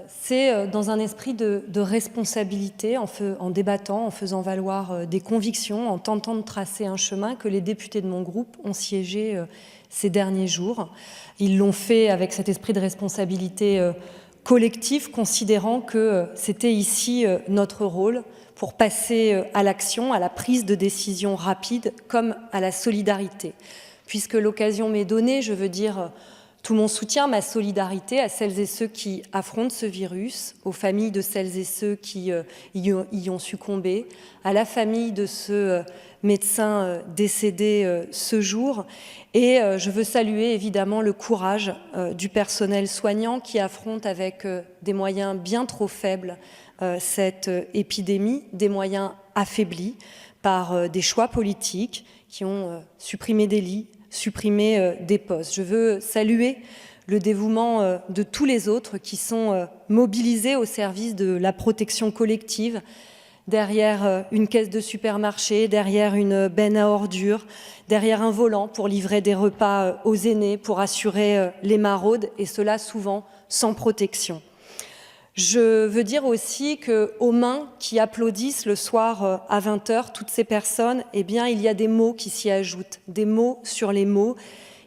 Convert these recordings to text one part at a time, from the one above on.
c'est dans un esprit de responsabilité, en débattant, en faisant valoir des convictions, en tentant de tracer un chemin que les députés de mon groupe ont siégé ces derniers jours. Ils l'ont fait avec cet esprit de responsabilité collectif, considérant que c'était ici notre rôle pour passer à l'action, à la prise de décision rapide, comme à la solidarité. Puisque l'occasion m'est donnée, je veux dire tout mon soutien, ma solidarité à celles et ceux qui affrontent ce virus, aux familles de celles et ceux qui y ont succombé, à la famille de ce médecin décédé ce jour. Et je veux saluer évidemment le courage du personnel soignant qui affronte avec des moyens bien trop faibles cette épidémie, des moyens affaiblis par des choix politiques qui ont supprimé des lits, supprimer des postes. Je veux saluer le dévouement de tous les autres qui sont mobilisés au service de la protection collective, derrière une caisse de supermarché, derrière une benne à ordures, derrière un volant pour livrer des repas aux aînés, pour assurer les maraudes, et cela souvent sans protection. Je veux dire aussi qu'aux mains qui applaudissent le soir à 20h, toutes ces personnes, eh bien, il y a des mots qui s'y ajoutent, des mots sur les mots.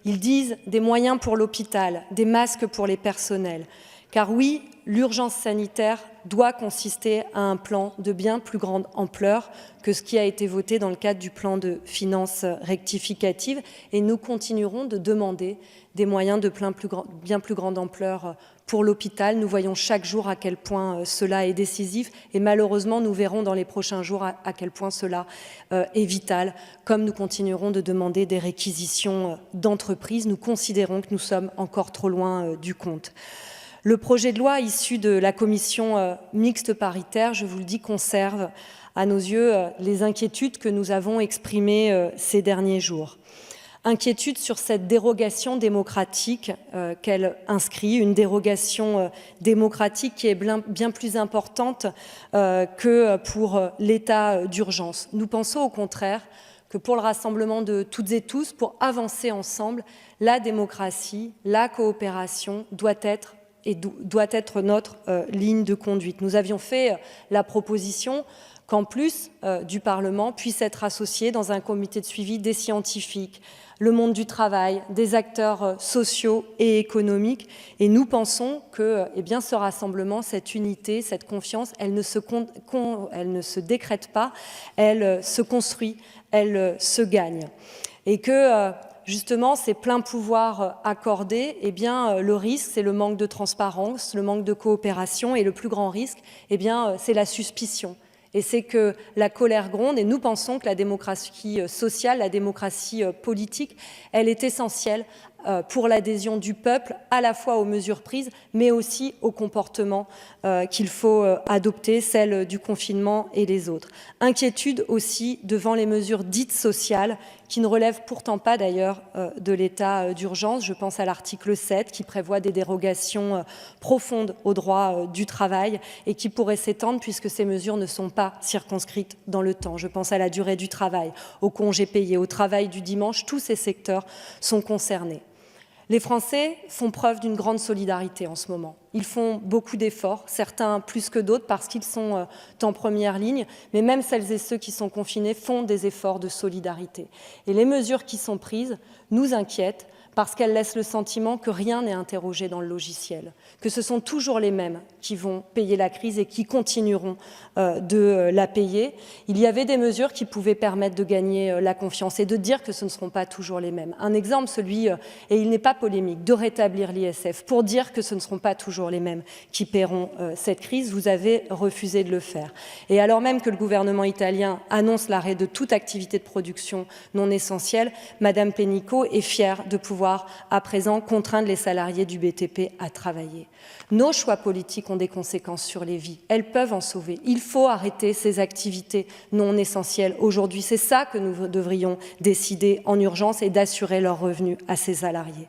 Ils disent des moyens pour l'hôpital, des masques pour les personnels. Car oui, l'urgence sanitaire doit consister à un plan de bien plus grande ampleur que ce qui a été voté dans le cadre du plan de finances rectificative, et nous continuerons de demander des moyens de bien plus grande ampleur pour l'hôpital. Nous voyons chaque jour à quel point cela est décisif, et malheureusement nous verrons dans les prochains jours à quel point cela est vital, comme nous continuerons de demander des réquisitions d'entreprises. Nous considérons que nous sommes encore trop loin du compte. Le projet de loi issu de la commission mixte paritaire, je vous le dis, conserve à nos yeux les inquiétudes que nous avons exprimées ces derniers jours. Inquiétude sur cette dérogation démocratique qu'elle inscrit, une dérogation démocratique qui est bien plus importante que pour l'état d'urgence. Nous pensons au contraire que pour le rassemblement de toutes et tous, pour avancer ensemble, la démocratie, la coopération doit être notre ligne de conduite. Nous avions fait la proposition qu'en plus du Parlement puisse être associé dans un comité de suivi des scientifiques, le monde du travail, des acteurs sociaux et économiques. Et nous pensons que ce rassemblement, cette unité, cette confiance, elle ne se décrète pas, elle se construit, elle se gagne. Et que justement, ces pleins pouvoirs accordés, le risque, c'est le manque de transparence, le manque de coopération, et le plus grand risque, c'est la suspicion. Et c'est que la colère gronde, et nous pensons que la démocratie sociale, la démocratie politique, elle est essentielle pour l'adhésion du peuple, à la fois aux mesures prises, mais aussi aux comportements qu'il faut adopter, celles du confinement et les autres. Inquiétude aussi devant les mesures dites sociales, qui ne relèvent pourtant pas d'ailleurs de l'état d'urgence. Je pense à l'article 7 qui prévoit des dérogations profondes au droit du travail et qui pourraient s'étendre puisque ces mesures ne sont pas circonscrites dans le temps. Je pense à la durée du travail, aux congés payés, au travail du dimanche. Tous ces secteurs sont concernés. Les Français font preuve d'une grande solidarité en ce moment. Ils font beaucoup d'efforts, certains plus que d'autres parce qu'ils sont en première ligne, mais même celles et ceux qui sont confinés font des efforts de solidarité. Et les mesures qui sont prises nous inquiètent parce qu'elles laissent le sentiment que rien n'est interrogé dans le logiciel, que ce sont toujours les mêmes qui vont payer la crise et qui continueront de la payer. Il y avait des mesures qui pouvaient permettre de gagner la confiance et de dire que ce ne seront pas toujours les mêmes. Un exemple, celui, et il n'est pas polémique, de rétablir l'ISF pour dire que ce ne seront pas toujours les mêmes qui paieront cette crise. Vous avez refusé de le faire. Et alors même que le gouvernement italien annonce l'arrêt de toute activité de production non essentielle, Madame Pénicaud est fière de pouvoir à présent contraindre les salariés du BTP à travailler. Nos choix politiques ont des conséquences sur les vies. Elles peuvent en sauver. Il faut arrêter ces activités non essentielles. Aujourd'hui, c'est ça que nous devrions décider en urgence et d'assurer leurs revenus à ces salariés.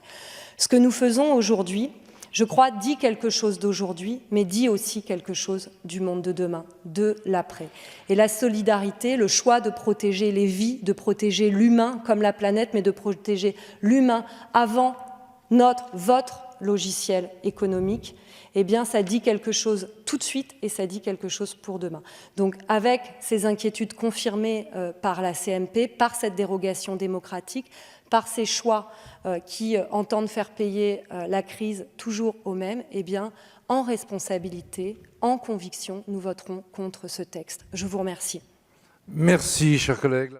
Ce que nous faisons aujourd'hui, je crois, dit quelque chose d'aujourd'hui, mais dit aussi quelque chose du monde de demain, de l'après. Et la solidarité, le choix de protéger les vies, de protéger l'humain comme la planète, mais de protéger l'humain avant votre logiciel économique, eh bien, ça dit quelque chose tout de suite et ça dit quelque chose pour demain. Donc, avec ces inquiétudes confirmées par la CMP, par cette dérogation démocratique, par ces choix qui entendent faire payer la crise toujours aux mêmes, eh bien, en responsabilité, en conviction, nous voterons contre ce texte. Je vous remercie. Merci, chers collègues.